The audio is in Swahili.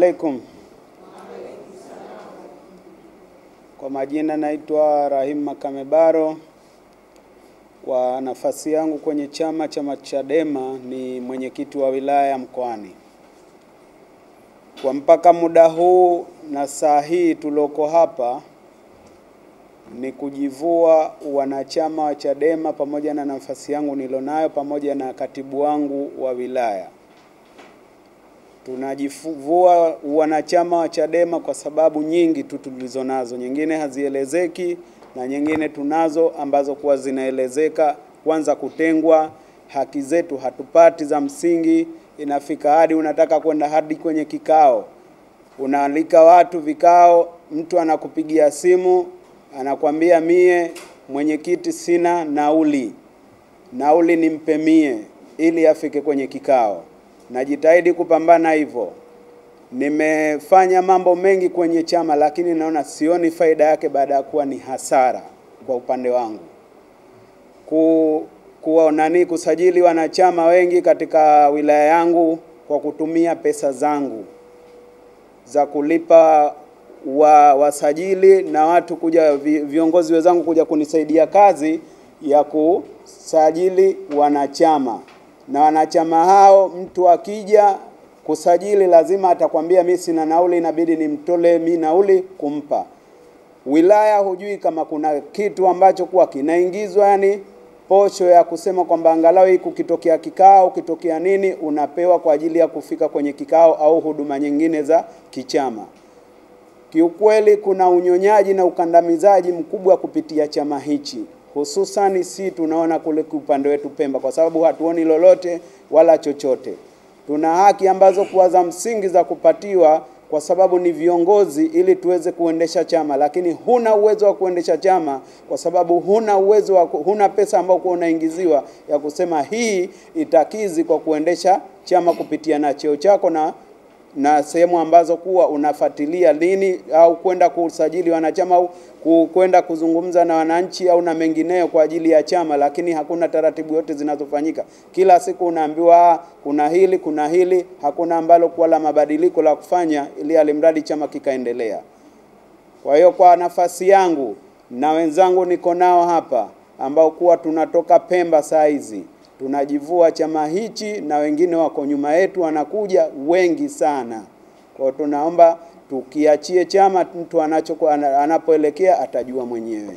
alaikum. Kwa majina naitwa Rahim Makamebaro. Kwa nafasi yangu kwenye chama cha Chadema ni mwenyekiti wa wilaya Mkoani. Kwa mpaka muda huu na saa hii tuloko hapa ni kujivua wanachama wa Chadema pamoja na nafasi yangu nilonayo pamoja na katibu wangu wa wilaya. Tunajivua wanachama wa Chadema kwa sababu nyingi tu tulizonazo. Nyingine hazielezeki na nyingine tunazo ambazo kwa zinaelezeka. Kwanza kutengwa, haki zetu hatupati za msingi. Inafika hadi unataka kwenda hadi kwenye kikao, unaalika watu vikao, mtu anakupigia simu anakuambia mie mwenyekiti sina nauli nimpe mie ili afike kwenye kikao. Najitahidi kupambana hivyo. Nimefanya mambo mengi kwenye chama lakini naona sioni faida yake baada ya kuwa ni hasara kwa upande wangu. Kusajili wanachama wengi katika wilaya yangu kwa kutumia pesa zangu za kulipa wasajili na watu kuja, viongozi wenzangu kuja kunisaidia kazi ya kusajili wanachama. Na wanachama hao mtu akija kusajili lazima atakwambia mimi sina nauli, inabidi nimtole mimi nauli kumpa. Wilaya hujui kama kuna kitu ambacho kwa kinaingizwa, yani posho ya kusema kwamba angalau hii kukitokea kikao, kitokea nini unapewa kwa ajili ya kufika kwenye kikao au huduma nyingine za kichama. Kiukweli kuna unyonyaji na ukandamizaji mkubwa kupitia chama hichi. Hususani si tunaona kule upande wetu Pemba kwa sababu hatuoni lolote wala chochote. Tuna haki ambazo kwa za msingi za kupatiwa kwa sababu ni viongozi ili tuweze kuendesha chama, lakini huna uwezo wa kuendesha chama kwa sababu huna pesa ambayo kwa unaingiziwa ya kusema hii itakizi kwa kuendesha chama kupitia na cheo chako na sehemu ambazo kuwa unafuatilia lini au kwenda kusajili wanachama au kwenda kuzungumza na wananchi au na mengineyo kwa ajili ya chama, lakini hakuna taratibu yote zinazofanyika. Kila siku unaambiwa kuna hili, hakuna ambalo kwa la mabadiliko la kufanya ili alimradi chama kikaendelea. Kwa hiyo kwa nafasi yangu na wenzangu niko nao hapa ambao kuwa tunatoka Pemba saa hizi, tunajivua chama hichi na wengine wako nyuma yetu wanakuja wengi sana. Kwa hiyo tunaomba tukiachie chama, mtu anapoelekea atajua mwenyewe.